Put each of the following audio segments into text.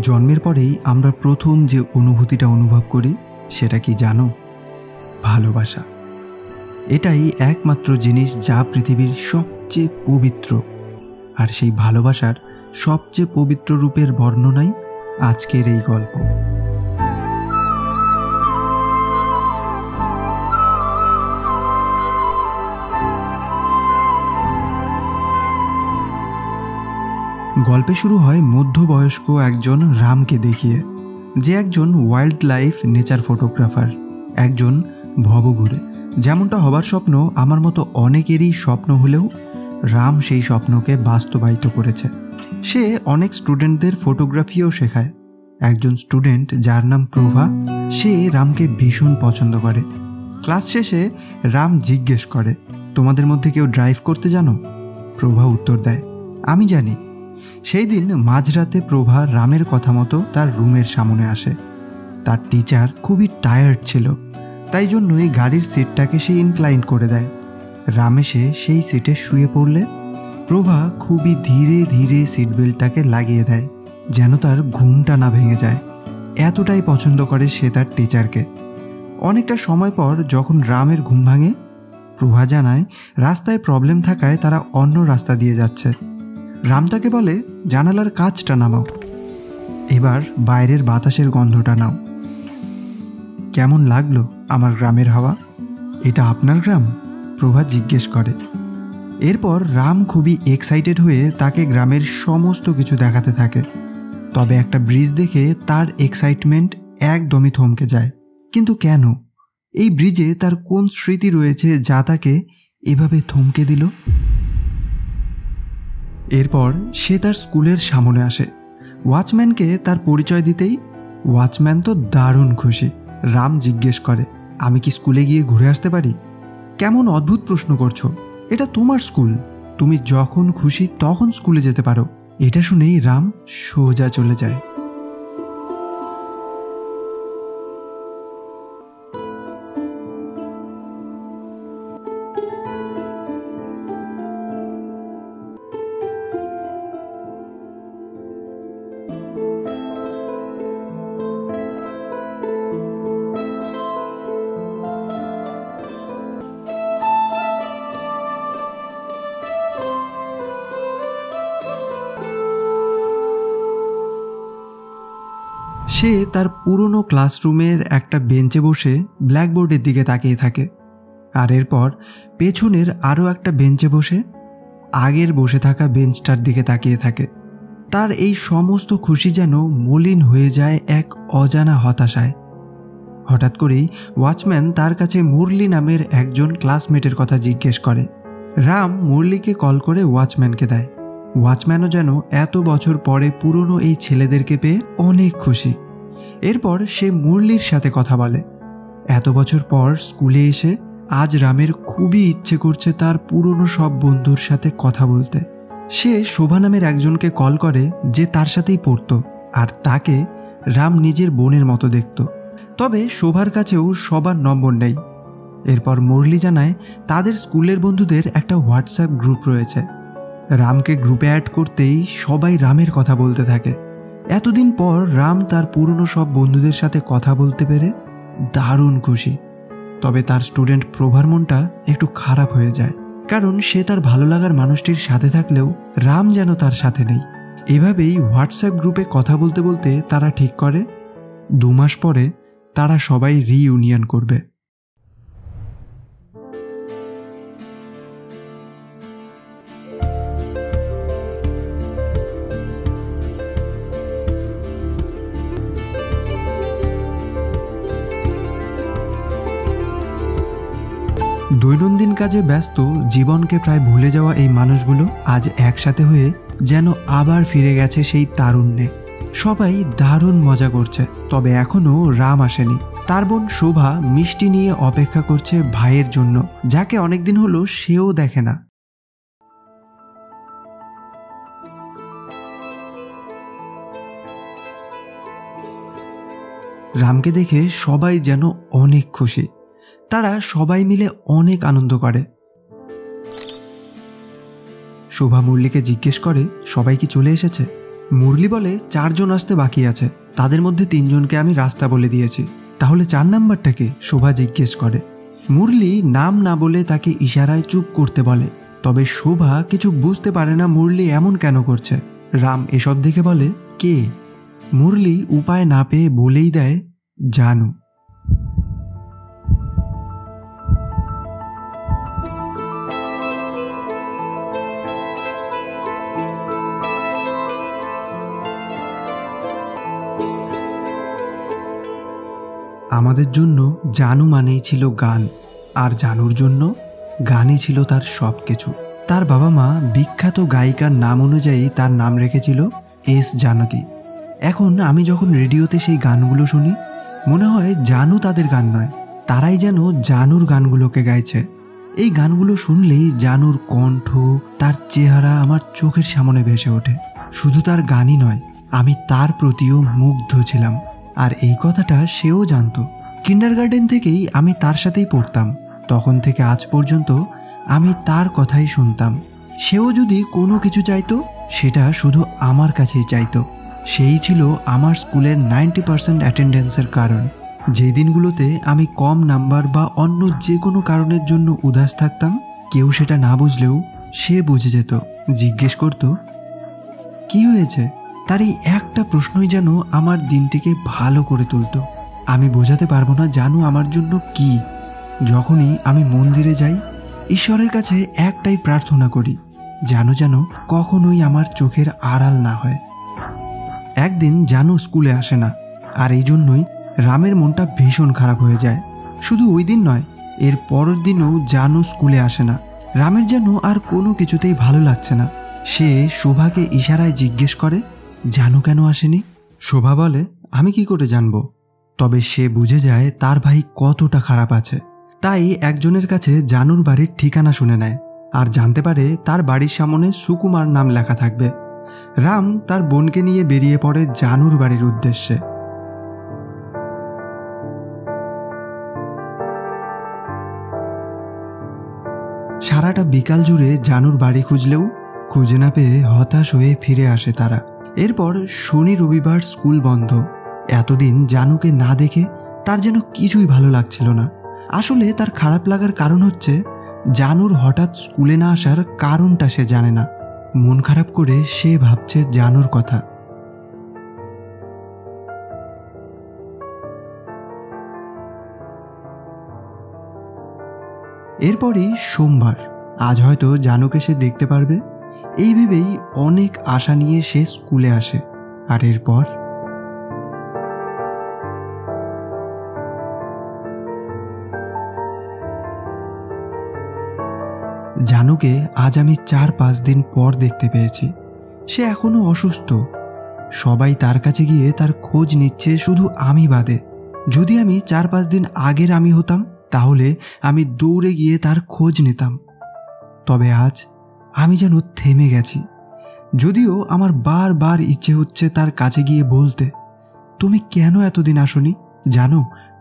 জন্মের পরেই আমরা প্রথম যে অনুভূতিটা অনুভব করি সেটা কি জানো? ভালোবাসা। এটাই একমাত্র জিনিস যা পৃথিবীর সবচেয়ে পবিত্র। আর সেই ভালোবাসার সবচেয়ে পবিত্র রূপের বর্ণনাই আজকের এই গল্প। গল্পে শুরু হয় মধ্যবয়স্ক একজন রামকে দেখিয়ে, যে একজন ওয়াইল্ড লাইফ নেচার ফটোগ্রাফার, একজন ভবঘুরে। যেমনটা হবার স্বপ্ন আমার মতো অনেকেরই স্বপ্ন হলেও রাম সেই স্বপ্নকে বাস্তবায়িত করেছে। সে অনেক স্টুডেন্টদের ফটোগ্রাফিও শেখায়। একজন স্টুডেন্ট যার নাম প্রভা, সে রামকে ভীষণ পছন্দ করে। ক্লাস শেষে রাম জিজ্ঞেস করে, তোমাদের মধ্যে কেউ ড্রাইভ করতে জানো? প্রভা উত্তর দেয়, আমি জানি। সেই দিন মাঝরাতে প্রভা রামের কথা মতো তার রুমের সামনে আসে। তার টিচার খুবই টায়ার্ড ছিল, তাই জন্যই গাড়ির সিটটাকে সে ইনক্লাইন করে দেয়। রাম এসে সেই সিটে শুয়ে পড়লে প্রভা খুবই ধীরে ধীরে সিট বেল্টটাকে লাগিয়ে দেয়, যেন তার ঘুমটা না ভেঙে যায়। এতটাই পছন্দ করে সে তার টিচারকে। অনেকটা সময় পর যখন রামের ঘুম ভাঙে, প্রভা জানায় রাস্তায় প্রবলেম থাকায় তারা অন্য রাস্তা দিয়ে যাচ্ছে। রাম তাকে বলে, জানালার কাঁচটা নামাও, এবার বাইরের বাতাসের গন্ধটা নাও। কেমন লাগলো আমার গ্রামের হাওয়া? এটা আপনার গ্রাম? প্রভা জিজ্ঞেস করে। এরপর রাম খুবই এক্সাইটেড হয়ে তাকে গ্রামের সমস্ত কিছু দেখাতে থাকে। তবে একটা ব্রিজ দেখে তার এক্সাইটমেন্ট একদমই থমকে যায়। কিন্তু কেন? এই ব্রিজে তার কোন স্মৃতি রয়েছে যা তাকে এভাবে থমকে দিল? এরপর সে তার স্কুলের সামনে আসে। ওয়াচম্যানকে তার পরিচয় দিতেই ওয়াচম্যান তো দারুণ খুশি। রাম জিজ্ঞেস করে, আমি কি স্কুলে গিয়ে ঘুরে আসতে পারি? কেমন অদ্ভুত প্রশ্ন করছো, এটা তোমার স্কুল, তুমি যখন খুশি তখন স্কুলে যেতে পারো। এটা শুনেই রাম সোজা চলে যায়। সে তার পুরনো ক্লাসরুমের একটা বেঞ্চে বসে ব্ল্যাকবোর্ডের দিকে তাকিয়ে থাকে। আর এরপর পেছনের আরও একটা বেঞ্চে বসে আগের বসে থাকা বেঞ্চটার দিকে তাকিয়ে থাকে। তার এই সমস্ত খুশি যেন মলিন হয়ে যায় এক অজানা হতাশায়। হঠাৎ করেই ওয়াচম্যান তার কাছে মুরলি নামের একজন ক্লাসমেটের কথা জিজ্ঞেস করে। রাম মুরলিকে কল করে ওয়াচম্যানকে দেয়। ওয়াচম্যানও যেন এত বছর পরে পুরনো এই ছেলেদেরকে পেয়ে অনেক খুশি। এরপর সে মুরলির সাথে কথা বলে। এত বছর পর স্কুলে এসে আজ রামের খুবই ইচ্ছে করছে তার পুরনো সব বন্ধুর সাথে কথা বলতে। সে শোভা নামের একজনকে কল করে, যে তার সাথেই পড়তো, আর তাকে রাম নিজের বোনের মতো দেখত। তবে শোভার কাছেও সবার নম্বর নেই। এরপর মুরলি জানায় তাদের স্কুলের বন্ধুদের একটা হোয়াটসঅ্যাপ গ্রুপ রয়েছে। রামকে গ্রুপে অ্যাড করতেই সবাই রামের কথা বলতে থাকে। এতদিন পর রাম তার পুরনো সব বন্ধুদের সাথে কথা বলতে পেরে দারুণ খুশি। তবে তার স্টুডেন্ট প্রভার মনটা একটু খারাপ হয়ে যায়, কারণ সে তার ভালো লাগার মানুষটির সাথে থাকলেও রাম যেন তার সাথে নেই। এভাবেই হোয়াটসঅ্যাপ গ্রুপে কথা বলতে বলতে তারা ঠিক করে 2 মাস পরে তারা সবাই রিইউনিয়ন করবে। দৈনন্দিন কাজে ব্যস্ত জীবনকে প্রায় ভুলে যাওয়া এই মানুষগুলো আজ একসাথে হয়ে যেন আবার ফিরে গেছে সেই তারুণ্যে। সবাই দারুণ মজা করছে। তবে এখনও রাম আসেনি। তার বোন শোভা মিষ্টি নিয়ে অপেক্ষা করছে ভাইয়ের জন্য, যাকে অনেকদিন হলো সেও দেখে না। রামকে দেখে সবাই যেন অনেক খুশি। তারা সবাই মিলে অনেক আনন্দ করে। শোভা মুরলিকে জিজ্ঞেস করে, সবাই কি চলে এসেছে? মুরলি বলে 4 জন আসতে বাকি আছে, তাদের মধ্যে 3 জনকে আমি রাস্তা বলে দিয়েছি, তাহলে 4 নাম্বারটাকে? শোভা জিজ্ঞেস করে। মুরলি নাম না বলে তাকে ইশারায় চুপ করতে বলে, তবে শোভা কিছু বুঝতে পারে না মুরলি এমন কেন করছে। রাম এসব দেখে বলে, কে? মুরলি উপায় না পেয়ে বলেই দেয়, জানু। আমাদের জন্য জানু মানেই ছিল গান, আর জানুর জন্য গানই ছিল তার সব কিছু। তার বাবা মা বিখ্যাত গায়িকার নাম অনুযায়ী তার নাম রেখেছিল এস জানকী। এখন আমি যখন রেডিওতে সেই গানগুলো শুনি, মনে হয় জানু তাদের গান নয়, তারাই যেন জানুর গানগুলোকে গাইছে। এই গানগুলো শুনলেই জানুর কণ্ঠ, তার চেহারা আমার চোখের সামনে ভেসে ওঠে। শুধু তার গানই নয়, আমি তার প্রতিও মুগ্ধ ছিলাম, আর এই কথাটা সেও জানতো। কিন্ডারগার্টেন থেকেই আমি তার সাথেই পড়তাম, তখন থেকে আজ পর্যন্ত আমি তার কথাই শুনতাম। সেও যদি কোনো কিছু চাইতো, সেটা শুধু আমার কাছেই চাইতো। সেই ছিল আমার স্কুলের 90% অ্যাটেন্ডেন্সের কারণ। যে দিনগুলোতে আমি কম নাম্বার বা অন্য যে কোনো কারণের জন্য উদাস থাকতাম, কেউ সেটা না বুঝলেও সে বুঝে যেত, জিজ্ঞেস করতো কি হয়েছে। তার এই একটা প্রশ্নই যেন আমার দিনটিকে ভালো করে তুলত। আমি বোঝাতে পারবো না জানু আমার জন্য কি। যখনই আমি মন্দিরে যাই, ঈশ্বরের কাছে একটাই প্রার্থনা করি, জানু যেন কখনোই আমার চোখের আড়াল না হয়। একদিন জানু স্কুলে আসে না, আর এই জন্যই রামের মনটা ভীষণ খারাপ হয়ে যায়। শুধু ওই দিন নয়, এর পরের দিনও জানু স্কুলে আসে না। রামের যেন আর কোনো কিছুতেই ভালো লাগছে না। সে শোভাকে ইশারায় জিজ্ঞেস করে, জানু কেন আসেনি? শোভা বলে, আমি কি করে জানবো? তবে সে বুঝে যায় তার ভাই কতটা খারাপ আছে। তাই একজনের কাছে জানুর বাড়ির ঠিকানা শুনে নেয়, আর জানতে পারে তার বাড়ির সামনে সুকুমার নাম লেখা থাকবে। রাম তার বোনকে নিয়ে বেরিয়ে পড়ে জানুর বাড়ির উদ্দেশ্যে। সারাটা বিকাল জুড়ে জানুর বাড়ি খুঁজলেও খুঁজে না পেয়ে হতাশ হয়ে ফিরে আসে তারা। এরপর শনি রবিবার স্কুল বন্ধ। এতদিন জানুকে না দেখে তার যেন কিছুই ভালো লাগছিল না। আসলে তার খারাপ লাগার কারণ হচ্ছে, জানুর হঠাৎ স্কুলে না আসার কারণটা সে জানে না। মন খারাপ করে সে ভাবছে জানুর কথা। এরপরই সোমবার। আজ হয়তো জানুকে সে দেখতে পারবে, এই ভেবেই অনেক আশা নিয়ে সে স্কুলে আসে। আর এরপর জানুকে আজ আমি 4-5 দিন পর দেখতে পেয়েছি। সে এখনো অসুস্থ। সবাই তার কাছে গিয়ে তার খোঁজ নিচ্ছে, শুধু আমি বাদে। যদি আমি 4-5 দিন আগের আমি হতাম, তাহলে আমি দৌড়ে গিয়ে তার খোঁজ নিতাম। তবে আজ আমি যেন থেমে গেছি। যদিও আমার বারবার ইচ্ছে হচ্ছে তার কাছে গিয়ে বলতে, তুমি কেন এতদিন আসনি? জানো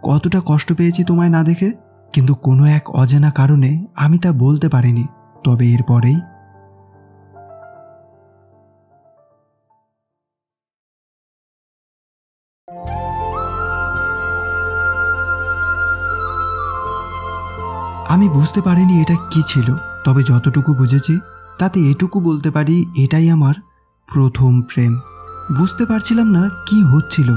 কতটা কষ্ট পেয়েছি তোমায় না দেখে। কিন্তু কোনো এক অজানা কারণে আমি তা বলতে পারিনি। তবে এরপরেই আমি বুঝতে পারিনি এটা কি ছিল। তবে যতটুকু বুঝেছি তাতে এটুকু বলতে পারি, এটাই আমার প্রথম প্রেম। বুঝতে পারছিলাম না কি হচ্ছিল।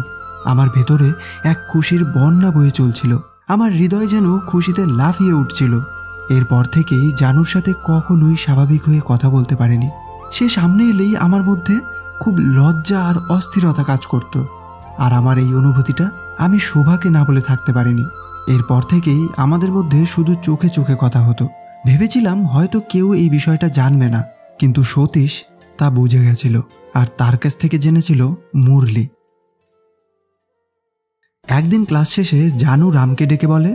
আমার ভেতরে এক খুশির বন্যা বয়ে চলছিল। আমার হৃদয় যেন খুশিতে লাফিয়ে উঠছিল। এরপর থেকেই জানুর সাথে কখনোই স্বাভাবিক হয়ে কথা বলতে পারিনি। সে সামনে এলেই আমার মধ্যে খুব লজ্জা আর অস্থিরতা কাজ করত। আর আমার এই অনুভূতিটা আমি শোভাকে না বলে থাকতে পারিনি। এরপর থেকেই আমাদের মধ্যে শুধু চোখে চোখে কথা হতো। ভেবেছিলাম হয়তো কেউ এই বিষয়টা জানবে না, কিন্তু সতীশ তা বুঝে গেছিল, আর তার কাছ থেকে জেনেছিল মুরলি। একদিন ক্লাস শেষে জানু রামকে ডেকে বলে,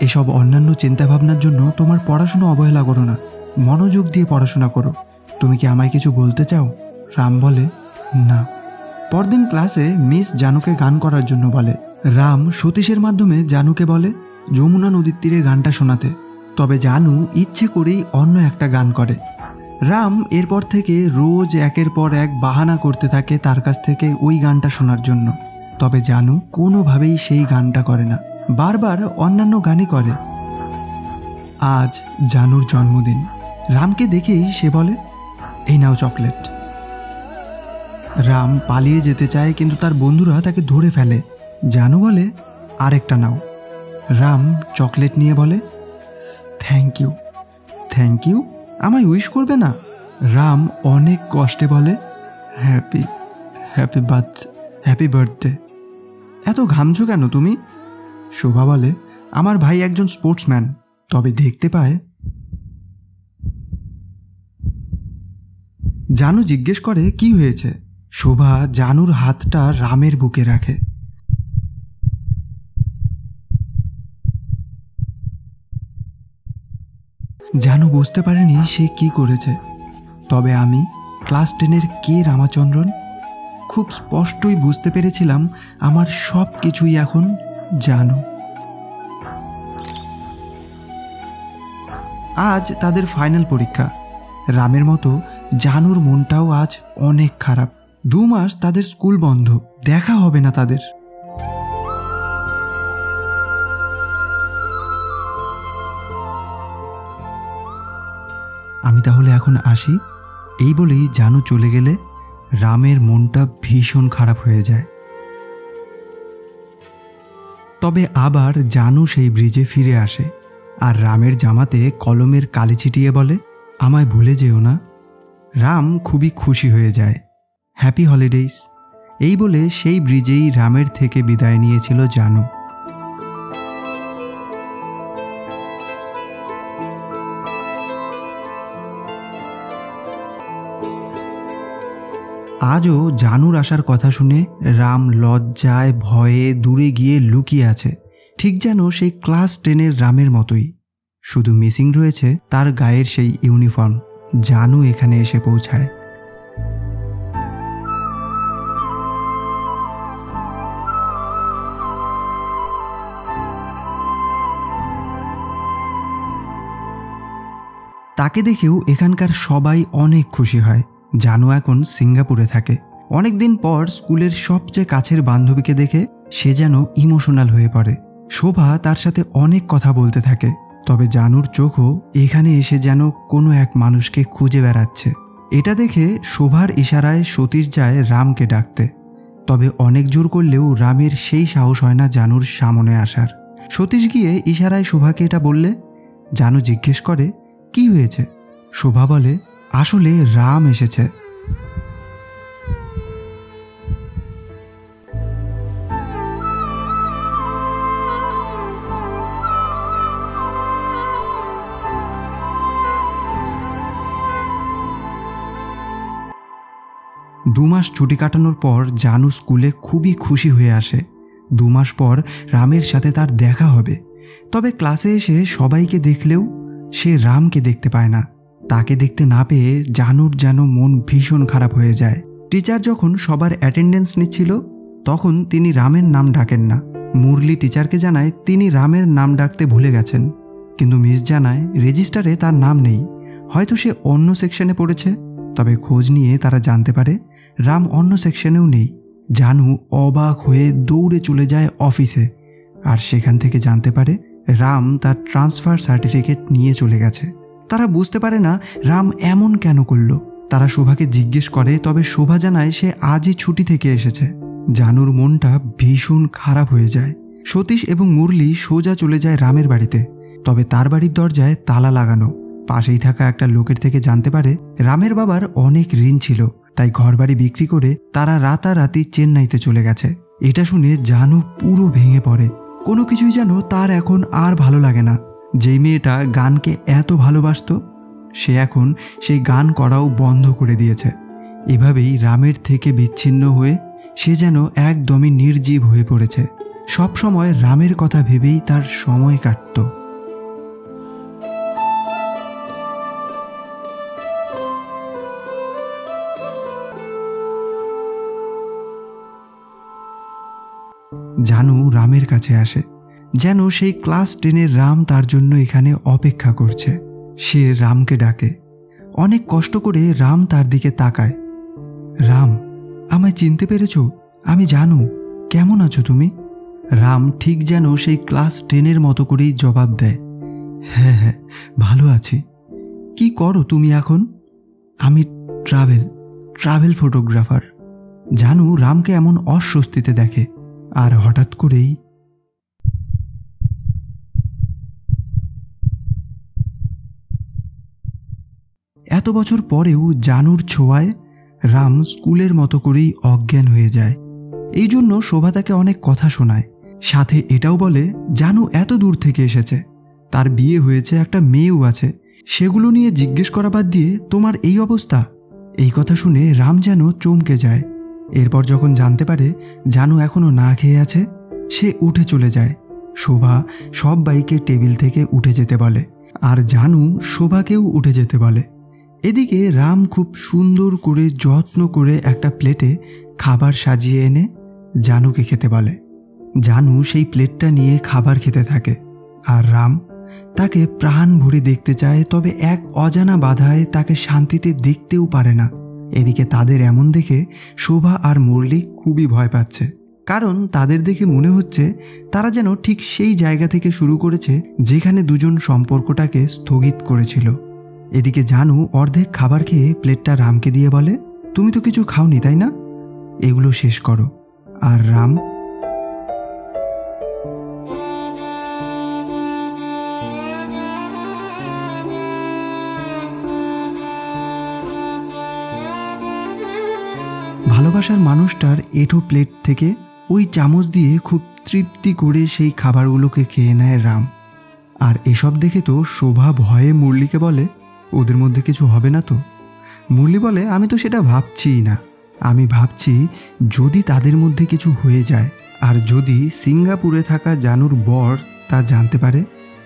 এসব অন্যান্য চিন্তাভাবনার জন্য তোমার পড়াশোনা অবহেলা করো না, মনোযোগ দিয়ে পড়াশোনা করো। তুমি কি আমায় কিছু বলতে চাও? রাম বলে, না। পরদিন ক্লাসে মিস জানুকে গান করার জন্য বলে। রাম সতীশের মাধ্যমে জানুকে বলে যমুনা নদীর তীরে গানটা শোনাতে। তবে জানু ইচ্ছে করেই অন্য একটা গান করে। রাম এরপর থেকে রোজ একের পর এক বাহানা করতে থাকে তার কাছ থেকে ওই গানটা শোনার জন্য। তবে জানু কোনোভাবেই সেই গানটা করে না, বারবার অন্যান্য গানই করে। আজ জানুর জন্মদিন। রামকে দেখেই সে বলে, এই নাও চকলেট। রাম পালিয়ে যেতে চায়, কিন্তু তার বন্ধুরা তাকে ধরে ফেলে। জানু বলে, আরেকটা নাও। রাম চকলেট নিয়ে বলে, থ্যাংক ইউ। Thank you? আমায় উইশ করবে না? রাম অনেক কষ্টে বলে, হ্যাপি হ্যাপি হ্যাপি বার্থডে। এত ঘামছো কেন তুমি? শোভা বলে, আমার ভাই একজন স্পোর্টসম্যান। তবে দেখতে পায়। জানু জিজ্ঞেস করে কি হয়েছে। শোভা জানুর হাতটা রামের বুকে রাখে। জানু বুঝতে পারেনি সে কি করেছে। তবে আমি ক্লাস 10-এর কে রামাচন্দ্রন খুব স্পষ্টই বুঝতে পেরেছিলাম আমার সব কিছুই এখন জানু। আজ তাদের ফাইনাল পরীক্ষা। রামের মতো জানুর মনটাও আজ অনেক খারাপ। 2 মাস তাদের স্কুল বন্ধ, দেখা হবে না তাদের। আমি তাহলে এখন আসি। এই বলেই জানু চলে গেলে রামের মনটা ভীষণ খারাপ হয়ে যায়। তবে আবার জানু সেই ব্রিজে ফিরে আসে আর রামের জামাতে কলমের কালি ছিটিয়ে বলে, আমায় ভুলে যেও না। রাম খুবই খুশি হয়ে যায়। Happy holidays. এই বলে সেই ব্রিজেই রামের থেকে বিদায় নিয়েছিল জানু। আজও জানুর আসার কথা শুনে রাম লজ্জায় ভয়ে দূরে গিয়ে লুকিয়ে আছে, ঠিক যেন সেই ক্লাস 10-এর রামের মতোই। শুধু মিসিং রয়েছে তার গায়ের সেই ইউনিফর্ম। জানু এখানে এসে পৌঁছায়। তাকে দেখেও এখানকার সবাই অনেক খুশি হয়। জানু এখন সিঙ্গাপুরে থাকে। অনেকদিন পর স্কুলের সবচেয়ে কাছের বান্ধবীকে দেখে সে যেন ইমোশনাল হয়ে পড়ে। শোভা তার সাথে অনেক কথা বলতে থাকে। তবে জানুর চোখও এখানে এসে যেন কোনো এক মানুষকে খুঁজে বেড়াচ্ছে। এটা দেখে শোভার ইশারায় সতীশ যায় রামকে ডাকতে। তবে অনেক জোর করলেও রামের সেই সাহস হয় না জানুর সামনে আসার। সতীশ গিয়ে ইশারায় শোভাকে এটা বললে জানু জিজ্ঞেস করে, কি হয়েছে? শোভা বলে, আসলে রাম এসেছে। দু মাস ছুটি কাটানোর পর জানু স্কুলে খুবই খুশি হয়ে আসে। 2 মাস পর রামের সাথে তার দেখা হবে। তবে ক্লাসে এসে সবাইকে দেখলেও সে রামকে দেখতে পায় না। তাকে দেখতে না পেয়ে জানুর যেন মন ভীষণ খারাপ হয়ে যায়। টিচার যখন সবার অ্যাটেন্ডেন্স নিচ্ছিল তখন তিনি রামের নাম ডাকেন না। মুরলি টিচারকে জানায় তিনি রামের নাম ডাকতে ভুলে গেছেন, কিন্তু মিস জানায় রেজিস্টারে তার নাম নেই, হয়তো সে অন্য সেকশনে পড়েছে। তবে খোঁজ নিয়ে তারা জানতে পারে রাম অন্য সেকশনেও নেই। জানু অবাক হয়ে দৌড়ে চলে যায় অফিসে আর সেখান থেকে জানতে পারে রাম তার ট্রান্সফার সার্টিফিকেট নিয়ে চলে গেছে। তারা বুঝতে পারে না রাম এমন কেন করল। তারা শোভাকে জিজ্ঞেস করে, তবে শোভা জানায় সে আজই ছুটি থেকে এসেছে। জানুর মনটা ভীষণ খারাপ হয়ে যায়। সতীশ এবং মুরলি সোজা চলে যায় রামের বাড়িতে। তবে তার বাড়ির দরজায় তালা লাগানো। পাশেই থাকা একটা লোকের থেকে জানতে পারে রামের বাবার অনেক ঋণ ছিল, তাই ঘরবাড়ি বিক্রি করে তারা রাতারাতি চেন্নাইতে চলে গেছে। এটা শুনে জানু পুরো ভেঙে পড়ে। কোনো কিছুই যেন তার এখন আর ভালো লাগে না। যেই মেয়েটা গানকে এত ভালোবাসত সে এখন সেই গান করাও বন্ধ করে দিয়েছে। এভাবেই রামের থেকে বিচ্ছিন্ন হয়ে সে যেন একদমই নির্জীব হয়ে পড়েছে। সব সময় রামের কথা ভেবেই তার সময় কাটত। জানু রামের কাছে আসে, যেন সেই ক্লাস 10-এর রাম তার জন্য এখানে অপেক্ষা করছে। সে রামকে ডাকে। অনেক কষ্ট করে রাম তার দিকে তাকায়। রাম, আমায় চিনতে পেরেছ? আমি জানু। কেমন আছো তুমি? রাম ঠিক যেন সেই ক্লাস 10-এর মতো করেই জবাব দেয়, হ্যাঁ হ্যাঁ, ভালো আছি। কি করো তুমি এখন? আমি ট্রাভেল ফটোগ্রাফার। জানু রামকে এমন অস্বস্তিতে দেখে, আর হঠাৎ করেই এত বছর পরেও জানুর ছোঁয়ায় রাম স্কুলের মতো করেই অজ্ঞান হয়ে যায়। এই জন্য শোভা তাকে অনেক কথা শোনায়, সাথে এটাও বলে জানু এত দূর থেকে এসেছে, তার বিয়ে হয়েছে, একটা মেয়েও আছে, সেগুলো নিয়ে জিজ্ঞেস করা বাদ দিয়ে তোমার এই অবস্থা। এই কথা শুনে রাম যেন চমকে যায়। এরপর যখন জানতে পারে জানু এখনও না খেয়ে আছে, সে উঠে চলে যায়। শোভা সব বাইকে টেবিল থেকে উঠে যেতে বলে, আর জানু শোভাকেও উঠে যেতে বলে। এদিকে রাম খুব সুন্দর করে যত্ন করে একটা প্লেটে খাবার সাজিয়ে এনে জানুকে খেতে বলে। জানু সেই প্লেটটা নিয়ে খাবার খেতে থাকে, আর রাম তাকে প্রাণ ভরে দেখতে চায়, তবে এক অজানা বাধায় তাকে শান্তিতে দেখতেও পারে না। এদিকে তাদের এমন দেখে শোভা আর মুরলি খুবই ভয় পাচ্ছে, কারণ তাদের দেখে মনে হচ্ছে তারা যেন ঠিক সেই জায়গা থেকে শুরু করেছে যেখানে দুজন সম্পর্কটাকে স্থগিত করেছিল। এদিকে জানু অর্ধেক খাবার খেয়ে প্লেটটা রামকে দিয়ে বলে, তুমি তো কিছু খাওনি তাই না? এগুলো শেষ করো। আর রাম ভালোবাসার মানুষটার এঁঠো প্লেট থেকে ওই চামচ দিয়ে খুব তৃপ্তি করে সেই খাবারগুলোকে খেয়ে নেয় রাম। আর এসব দেখে তো শোভা ভয়ে মুরলিকে বলে, ওদের মধ্যে কিছু হবে না তো? মুরলি বলে, আমি তো সেটা ভাবছিই না। আমি ভাবছি যদি তাদের মধ্যে কিছু হয়ে যায়, আর যদি সিঙ্গাপুরে থাকা জানুর বর তা জানতে পারে,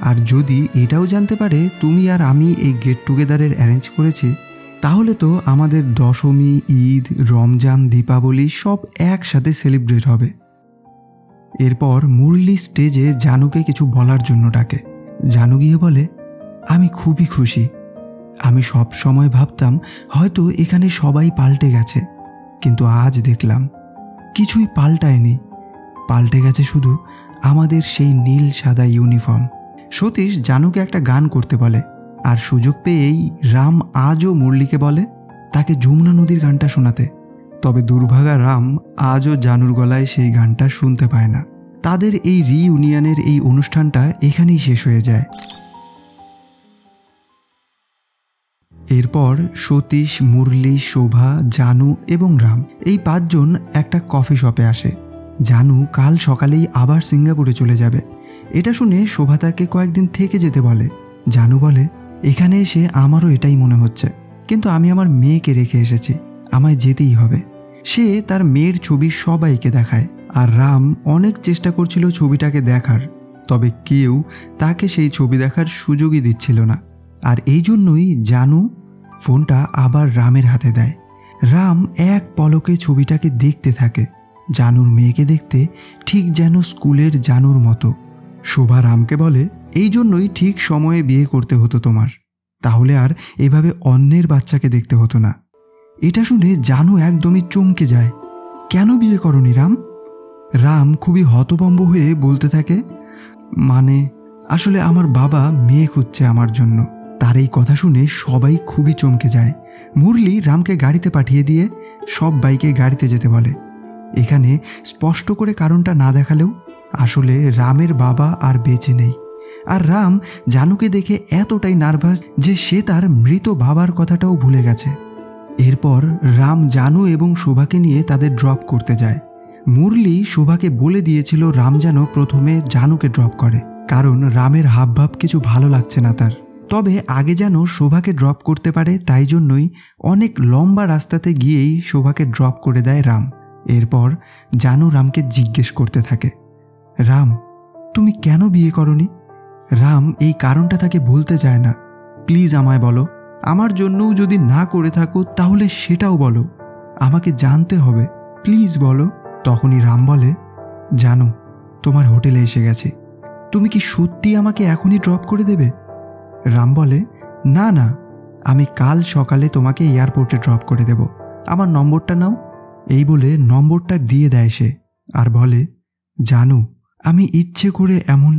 আর যদি এটাও জানতে পারে তুমি আর আমি এই গেট টুগেদারের অ্যারেঞ্জ করেছি, তাহলে তো আমাদের দশমী, ঈদ, রমজান, দীপাবলি সব একসাথে সেলিব্রেট হবে। এরপর মুরলি স্টেজে জানুকে কিছু বলার জন্য ডাকে। জানু গিয়ে বলে, আমি খুবই খুশি। আমি সব সময় ভাবতাম হয়তো এখানে সবাই পাল্টে গেছে, কিন্তু আজ দেখলাম কিছুই পাল্টায়নি। পাল্টে গেছে শুধু আমাদের সেই নীল সাদা ইউনিফর্ম। সতীশ জানুকে একটা গান করতে বলে, আর সুযোগ পেয়েই রাম আজও মুরলিকে বলে তাকে যমুনা নদীর গানটা শোনাতে। তবে দুর্ভাগা রাম আজও জানুর গলায় সেই গানটা শুনতে পায় না। তাদের এই রিইউনিয়নের এই অনুষ্ঠানটা এখানেই শেষ হয়ে যায়। এরপর সতীশ, মুরলি, শোভা, জানু এবং রাম এই 5 জন একটা কফি শপে আসে। জানু কাল সকালেই আবার সিঙ্গাপুরে চলে যাবে। এটা শুনে শোভা তাকে কয়েকদিন থেকে যেতে বলে। জানু বলে, এখানে এসে আমারও এটাই মনে হচ্ছে, কিন্তু আমি আমার মেয়েকে রেখে এসেছি, আমায় যেতেই হবে। সে তার মেয়ের ছবি সবাইকে দেখায়, আর রাম অনেক চেষ্টা করছিল ছবিটাকে দেখার, তবে কেউ তাকে সেই ছবি দেখার সুযোগই দিচ্ছিল না। আর এই জন্যই জানু ফোনটা আবার রামের হাতে দেয়। রাম এক পলকে ছবিটাকে দেখতে থাকে। জানুর মেয়েকে দেখতে ঠিক যেন স্কুলের জানুর মতো। শোভা রামকে বলে, এই জন্যই ঠিক সময়ে বিয়ে করতে হতো তোমার, তাহলে আর এভাবে অন্যের বাচ্চাকে দেখতে হতো না। এটা শুনে জানু একদমই চমকে যায়। কেন বিয়ে করনি রাম? রাম খুবই হতভম্ব হয়ে বলতে থাকে, মানে আসলে আমার বাবা মেয়ে খুঁজছে আমার জন্য। তার এই কথা শুনে সবাই খুবই চমকে যায়। মুরলি রামকে গাড়িতে পাঠিয়ে দিয়ে সব বাইকে গাড়িতে যেতে বলে। এখানে স্পষ্ট করে কারণটা না দেখালেও আসলে রামের বাবা আর বেঁচে নেই। আর রাম জানুকে দেখে এতটাই নার্ভাস যে সে তার মৃত বাবার কথাটাও ভুলে গেছে। এরপর রাম জানু এবং শোভাকে নিয়ে তাদের ড্রপ করতে যায়। মুরলি শোভাকে বলে দিয়েছিল রাম যেন প্রথমে জানুকে ড্রপ করে, কারণ রামের হাবভাব কিছু ভালো লাগছে না তার। তবে আগে যেন শোভাকে ড্রপ করতে পারে, তাই জন্যই অনেক লম্বা রাস্তাতে গিয়েই শোভাকে ড্রপ করে দেয় রাম। এরপর জানু রামকে জিজ্ঞেস করতে থাকে, রাম তুমি কেন বিয়ে করনি? রাম এই কারণটা তাকে বলতে চায় না। প্লিজ আমায় বলো, আমার জন্যও যদি না করে থাকো তাহলে সেটাও বলো, আমাকে জানতে হবে, প্লিজ বলো। তখনই রাম বলে, জানো তোমার হোটেলে এসে গেছে, তুমি কি সত্যি আমাকে এখনই ড্রপ করে দেবে? রাম বলে, না না, আমি কাল সকালে তোমাকে এয়ারপোর্টে ড্রপ করে দেব, আমার নম্বরটা নাও। এই বলে নম্বরটা দিয়ে দেয় সে, আর বলে, জানু আমি ইচ্ছে করে এমন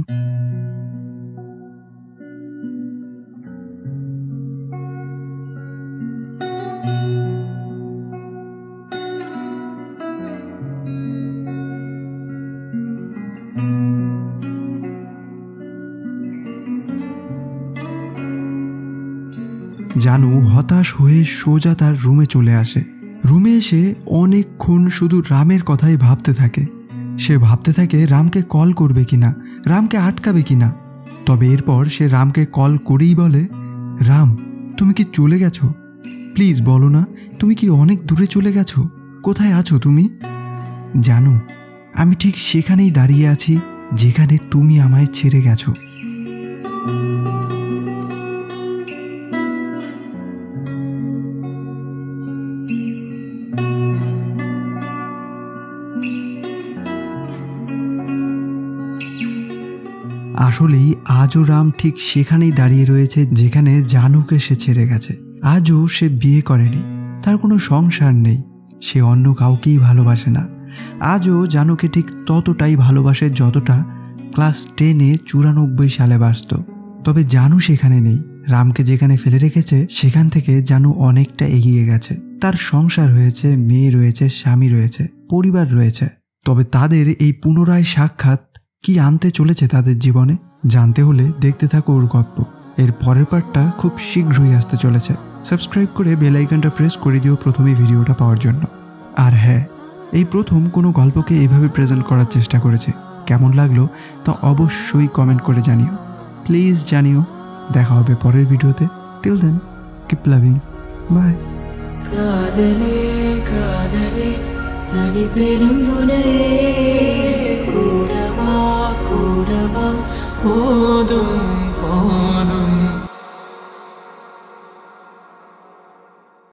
জানু হতাশ হয়ে সোজা তার রুমে চলে আসে। রুমে এসে অনেকক্ষণ শুধু রামের কথাই ভাবতে থাকে। সে ভাবতে থাকে রামকে কল করবে কিনা, রামকে আটকাবে কিনা। তবে এরপর সে রামকে কল করেই বলে, রাম তুমি কি চলে গেছো? প্লিজ বলো না, তুমি কি অনেক দূরে চলে গেছো? কোথায় আছো তুমি? জানো আমি ঠিক সেখানেই দাঁড়িয়ে আছি যেখানে তুমি আমায় ছেড়ে গেছো। আসলেই আজও রাম ঠিক সেখানেই দাঁড়িয়ে রয়েছে যেখানে জানুকে সে ছেড়ে গেছে। আজও সে বিয়ে করেনি, তার কোনো সংসার নেই, সে অন্য কাউকেই ভালোবাসে না। আজও জানুকে ঠিক ততটাই ভালোবাসে যতটা ক্লাস 10-এ 94 সালে বাসত। তবে জানু সেখানে নেই। রামকে যেখানে ফেলে রেখেছে সেখান থেকে জানু অনেকটা এগিয়ে গেছে। তার সংসার হয়েছে, মেয়ে রয়েছে, স্বামী রয়েছে, পরিবার রয়েছে। তবে তাদের এই পুনরায় সাক্ষাৎ কি আনতে চলেছে তাদের জীবনে জানতে হলে দেখতে থাকো ওর গল্প। এর পরের পার্টটা খুব শীঘ্রই আসতে চলেছে। সাবস্ক্রাইব করে বেল আইকনটা প্রেস করে দিও প্রথমেই ভিডিওটা পাওয়ার জন্য। আর হ্যাঁ, এই প্রথম কোনো গল্পকে এইভাবে প্রেজেন্ট করার চেষ্টা করেছে। কেমন লাগলো তা অবশ্যই কমেন্ট করে জানিও, প্লিজ জানিও। দেখা হবে পরের ভিডিওতে। Till then keep loving, bye. காதலே காதலே தனி பெரும் துணையே கூடவா கூடவா போதும்